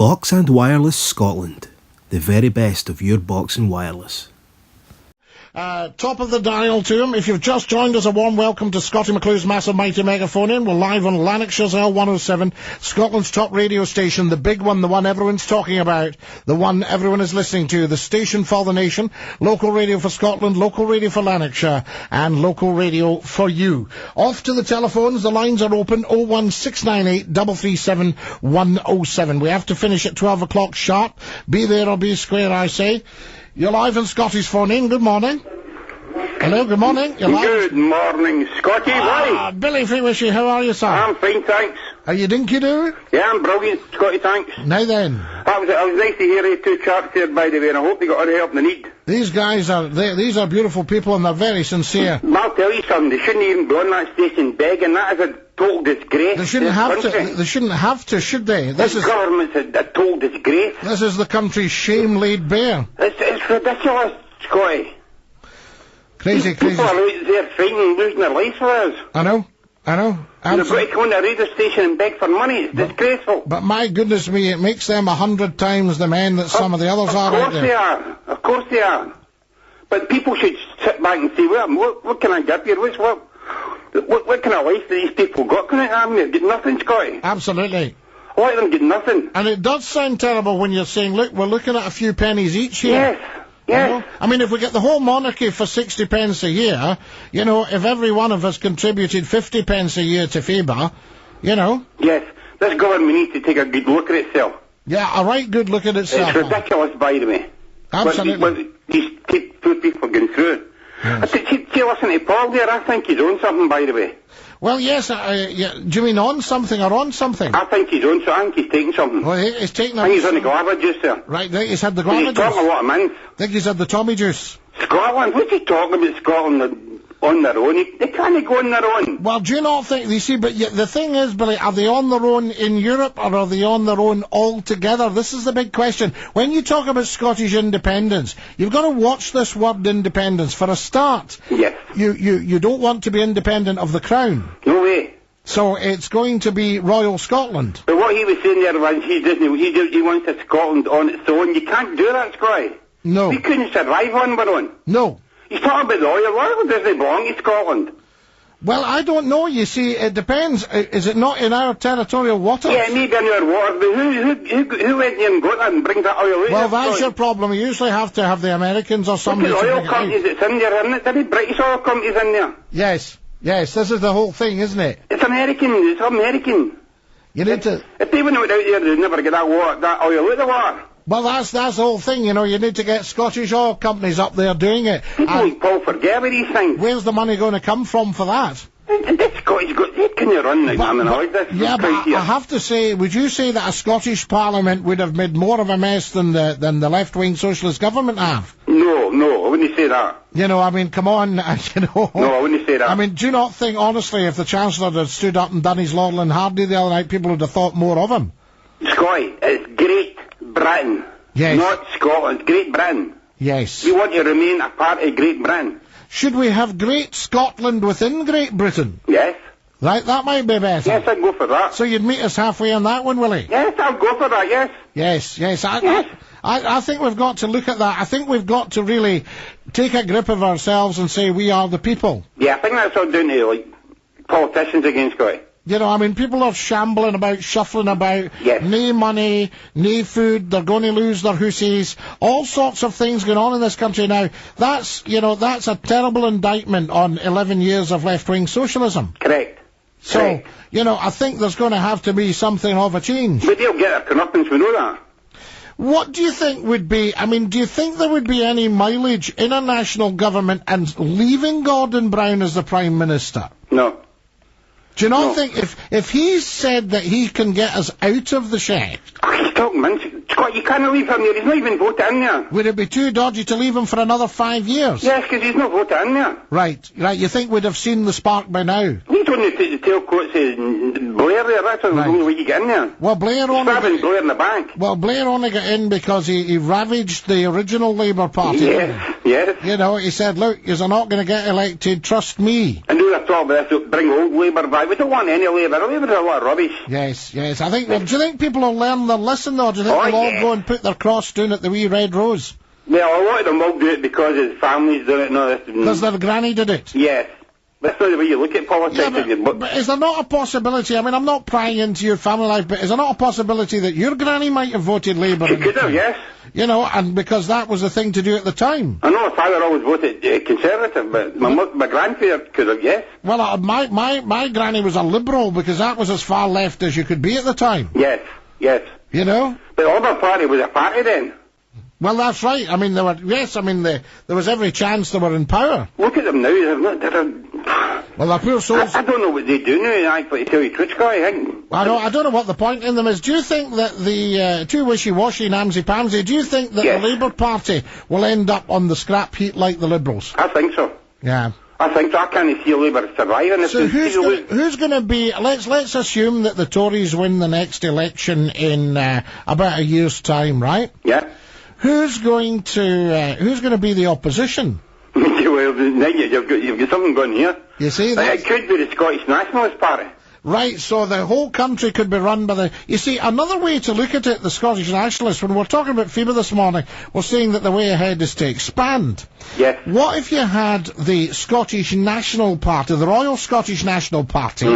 Box and Wireless Scotland. The very best of your box and wireless. Top of the dial to him. If you've just joined us, a warm welcome to Scottie McClue's Massive Mighty Megaphone In. We're live on Lanarkshire's L107, Scotland's top radio station, the big one, the one everyone's talking about, the one everyone is listening to, the station for the nation, local radio for Scotland, local radio for Lanarkshire, and local radio for you. Off to the telephones, the lines are open, 01698 337 107. We have to finish at 12 o'clock sharp. Be there or be square, I say. You're live on Scotty's phone in. Good morning. Hello, good morning. You're live. Good morning, Scotty. Billy from Wishy, how are you, sir? I'm fine, thanks. Are you dinky-doo? Yeah, I'm brilliant, Scotty, thanks. Now then. It was nice to hear you two chaps there, by the way, and I hope they got all the help they need. These guys are, these are beautiful people and they're very sincere. I'll tell you something, they shouldn't even be on that station begging. That is a total disgrace. They shouldn't have to, should they? This government's a total disgrace. This is the country's shame laid bare. It's ridiculous, Scotty. Crazy. People are out there fighting, losing their lives for us. I know. They've got to come on the radio station and beg for money. It's disgraceful. But my goodness me, it makes them 100 times the men that some of the others are out there. Of course they are. But people should sit back and say, well, what can I give you? What kind of life do these people got? Can I have me? Get nothing, Scotty. Absolutely. A lot of them get nothing. And it does sound terrible when you're saying, look, we're looking at a few pennies each here. Yes. You know? I mean, if we get the whole monarchy for 60 pence a year, you know, if every one of us contributed 50 pence a year to FIBA, you know. Yes, this government needs to take a good look at itself. Yeah, a right good look at itself. It's ridiculous, by the way. Absolutely. What these poor people are going through. Yes. See, listen to Paul there, I think he's on something, by the way. Well, yes, yeah, do you mean on something or on something? I think he's on something. I think he's taking something. Well, he's taking I think he's on the Glava juice there. Right, he's had the Glava juice. He's talking a lot of months. I think he's had the Tommy juice. Scotland? What's he talking about Scotland on their own? They can't go on their own. Well, do you not think, you see, but the thing is, Billy, are they on their own in Europe or are they on their own altogether? This is the big question. When you talk about Scottish independence, you've got to watch this word independence. For a start, yes. You don't want to be independent of the Crown. No way. So it's going to be Royal Scotland. But what he was saying there was he wants a Scotland on its own. You can't do that, Scotty. No. We couldn't survive on our own. No. He's talking about the oil. Why does it belong to Scotland? Well, I don't know, you see, it depends. Is it not in our territorial waters? Yeah, maybe in our waters, but who went there and got that and brings that oil out? Well, that's your problem. You usually have to have the Americans or somebody. Look at the oil companies that's in there, isn't it? There are British oil companies in there. Yes, this is the whole thing, isn't it? It's American. You need to... If they went out there, they'd never get that oil out of the water. Well, that's the whole thing, you know. You need to get Scottish oil companies up there doing it. People like Paul forget these things. Where's the money going to come from for that? This Scottish can you run like this? Yeah, but I have to say, would you say that a Scottish Parliament would have made more of a mess than the left-wing socialist government have? No, I wouldn't say that. You know, I mean, come on, you know. No, I wouldn't say that. I mean, do you not think, honestly, if the Chancellor had stood up and done his Laurel and Hardy the other night, people would have thought more of him? Scotty, it's Great Britain. Yes. Not Scotland, Great Britain. Yes. We want to remain a part of Great Britain. Should we have Great Scotland within Great Britain? Yes. Right, that might be better. Yes, I'd go for that. So you'd meet us halfway on that one, Willie? Yes, I'll go for that, yes. Yes. I think we've got to look at that. I think we've got to really take a grip of ourselves and say we are the people. Yeah, I think that's all down to, like, politicians again, Scotty. You know, I mean, people are shambling about, shuffling about. Yes. No money, no food, they're going to lose their hussies. All sorts of things going on in this country now. That's a terrible indictment on 11 years of left-wing socialism. Correct. So, Correct. you know, I think there's going to have to be something of a change. But they'll get their comeuppance, we know that. What do you think would be, I mean, do you think there would be any mileage in a national government and leaving Gordon Brown as the Prime Minister? No. Do you not think if he said that he can get us out of the shaft... He's talking, man. Scott, you can't leave him there. He's not even voted in there. Would it be too dodgy to leave him for another 5 years? Yes, because he's not voted in there. Right. You think we'd have seen the spark by now? We don't don't need to take the tailcoats of Blair there. That's the only way you get in there. Well, Blair only... Stabbing Blair in the back. Well, Blair only got in because he ravaged the original Labour Party. Yes, yes. You know, he said, look, you're not going to get elected, trust me. And do the talk about this, bring old Labour back. We don't want any Labour. Labour's a lot of rubbish. Yes, yes. I think... Well, do you think people will learn their lesson, though? Do you think they'll all go and put their cross down at the wee red rose? Well, a lot of them will do it because his families do it. Because their granny did it? Yes. That's not the way you look at politics. Yeah, but is there not a possibility, I mean, I'm not prying into your family life, but is there not a possibility that your granny might have voted Labour? She could have, yes. You know, and because that was the thing to do at the time. I know my father always voted Conservative, but my grandfather could have, yes. Well, my granny was a Liberal, because that was as far left as you could be at the time. Yes, yes. You know? But the Labour Party was a party then. Well, that's right. I mean, there was every chance they were in power. Look at them now. Well, they're poor souls. I don't know what they do now, actually, to tell you the truth, Scotty. I don't know what the point in them is. Do you think that the two wishy-washy, namsy-pamsy, do you think that the Labour Party will end up on the scrap heap like the Liberals? I think so. Yeah. I think so. I can't see Labour surviving. So who's going to be... Let's assume that the Tories win the next election in about a year's time, right? Yeah. Who's going to be the opposition? Well, you've got something going here. You see, it could be the Scottish Nationalist Party. Right, so the whole country could be run by the... You see, another way to look at it, the Scottish Nationalists, when we're talking about FEMA this morning, we're saying that the way ahead is to expand. Yes. What if you had the Scottish National Party, the Royal Scottish National Party,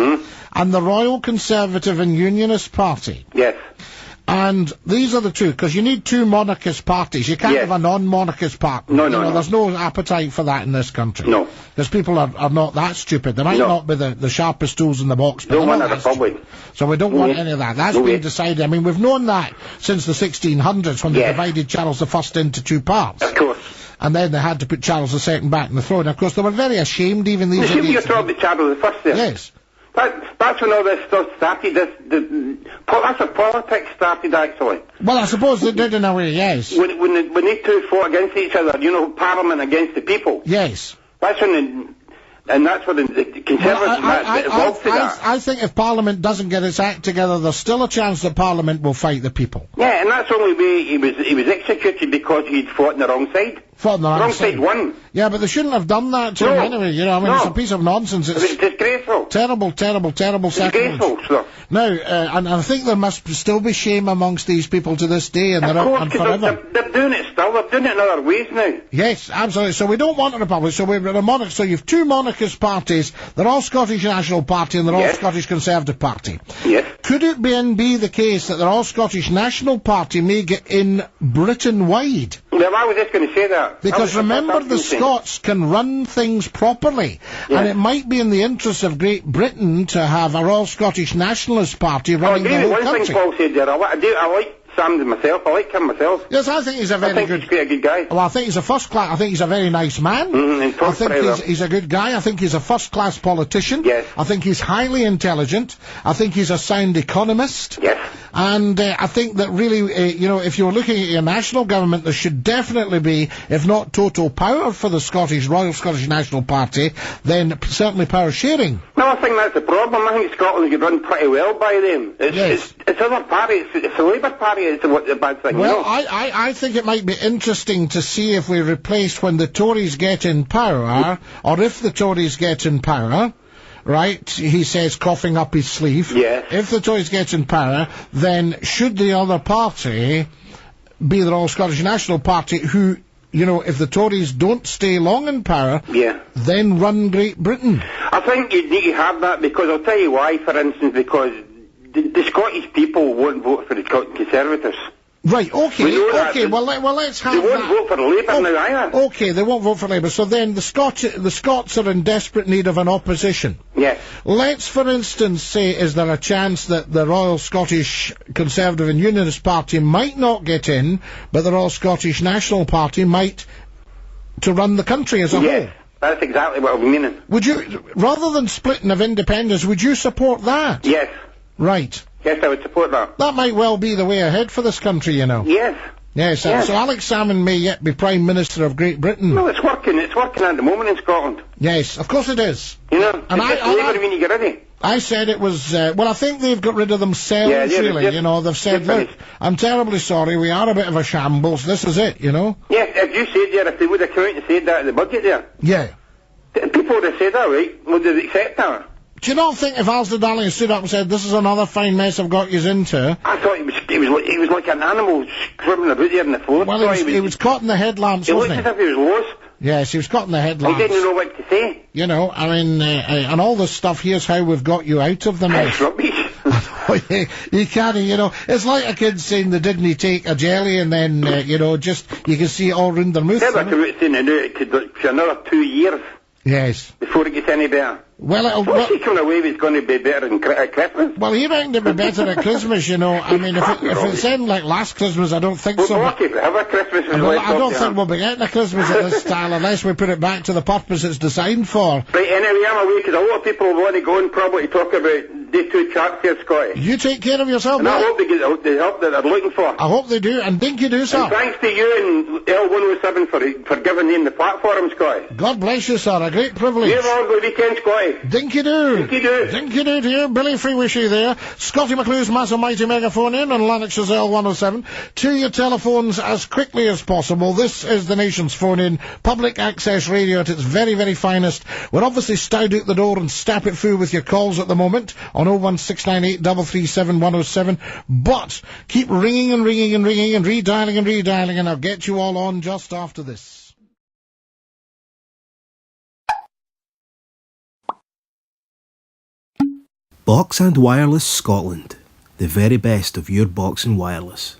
and the Royal Conservative and Unionist Party? Yes. And these are the two, because you need two monarchist parties. You can't have a non-monarchist party. No. There's no appetite for that in this country. No. Because people are not that stupid. They might not be the sharpest tools in the box, but don't want a republic. So we don't want any of that. That's been decided. I mean, we've known that since the 1600s when they divided Charles I into two parts. Of course. And then they had to put Charles II back in the throne. Of course, they were very ashamed, even these idiots. You're talking about Charles I there? Yes. That's when all this stuff started. That's a politics started, actually. Well, I suppose they did in a way, yes. When they two fought against each other, Parliament against the people. Yes. That's when and that's what the Conservatives evolved to that. I think if Parliament doesn't get its act together, there's still a chance that Parliament will fight the people. Yeah, and that's the only way he was executed, because he'd fought on the wrong side. Fought on the wrong side won. Yeah, but they shouldn't have done that to him anyway, it's a piece of nonsense. It's disgraceful. Terrible sacrilege. Disgraceful, sir. Now, and I think there must still be shame amongst these people to this day, and they're out and forever. They're doing it still. They're doing it in other ways now. Yes, absolutely. So we don't want a republic. So we've got a monarch. So you've two monarchist parties. They're all Scottish National Party and they're all Scottish Conservative Party. Yes. Could it be the case that they're all Scottish National Party may get in Britain-wide? Well, I was just going to say that. Because remember, the Scots can run things properly, and it might be in the interest of Great Britain to have a Royal Scottish Nationalist Party running the whole country. One thing Paul said there, I like Sam myself. I like him myself. Yes, I think he's a very he's quite a good guy. Well, I think he's a first class. I think he's a very nice man. I think he's a good guy. I think he's a first class politician. Yes. I think he's highly intelligent. I think he's a sound economist. Yes. And I think that really, if you're looking at your national government, there should definitely be, if not total power for the Royal Scottish National Party, then certainly power sharing. No, I think that's the problem. I think Scotland could run pretty well by them. It's other parties. It's the Labour Party is the bad thing. Well, I think it might be interesting to see if we replace when the Tories get in power, or if the Tories get in power. Right, he says, coughing up his sleeve. Yes. If the Tories get in power, then should the other party be the Royal Scottish National Party, who, if the Tories don't stay long in power, then run Great Britain? I think you need to have that, because I'll tell you why, for instance, because the Scottish people won't vote for the Conservatives. Right, okay, well, let's have that. They won't vote for Labour now either. Okay, they won't vote for Labour, so then the Scots are in desperate need of an opposition. Yes. Let's, for instance, say, is there a chance that the Royal Scottish Conservative and Unionist Party might not get in, but the Royal Scottish National Party might, to run the country as a whole? Yes, that's exactly what I'm meaning. Would you, rather than splitting of independence, would you support that? Yes. Right. Yes, I would support that. That might well be the way ahead for this country, Yes. Yes, Yeah. so Alex Salmond may yet be Prime Minister of Great Britain. Well, it's working at the moment in Scotland. Yes, of course it is. You know, And it's just Labour when you get ready. I said it was, well, I think they've got rid of themselves, Yeah, really, they're- you know. They've said, they're look, finished. I'm terribly sorry, we are a bit of a shambles, this is it, you know. Yeah, if you said there, if they would have come out and said that at the budget there, Yeah. people would have said that, right? Would they accept that? Do you not think if Alistair Darling stood up and said, this is another fine mess I've got yous into, I thought he was like an animal scribbling about there in the floor. well, he was caught in the headlamps, He looked wasn't as he? if he was lost. Yes, he was caught in the He headlamps. didn't know what to say. You know, I mean, and all this stuff, here's how we've got you out of the It's mess. rubbish. You can't, you know, it's like a kid saying they didn't take a jelly and then, you know, just, you can see it all round their mouth. Never you know? come out saying they knew it could look for another 2 years Yes. before it gets any better. Well, What's he coming away with is going to be better than at Christmas? well, he reckoned it'd be better at Christmas, you know. I mean, if it's ending like last Christmas, I don't think We're so. lucky to have a Christmas. Well, I don't think we'll be getting a Christmas at this style unless we put it back to the purpose it's designed for. Right, anyway, I'm away because a lot of people want to go and probably talk about day 2 charts here, Scotty. You take care of yourself, And I mate. hope they get the help that they're looking for. I hope they do, and dinky do, And sir. thanks to you and L107 for giving them the platform, Scotty. God bless you, sir. A great privilege. You have a good weekend, Scotty. Dinky do. Dinky do. Dinky do to you. Billy Free Wishy there. Scottie McClue's Massive Mighty Megaphone in on Lanarkshire's L107. To your telephones as quickly as possible. This is the nation's phone in. Public access radio at its very, very finest. We're obviously stowed out the door and stap it through with your calls at the moment on 01698 337 107. But keep ringing and ringing and ringing and redialing and I'll get you all on just after this. Box and Wireless Scotland. The very best of your box and wireless.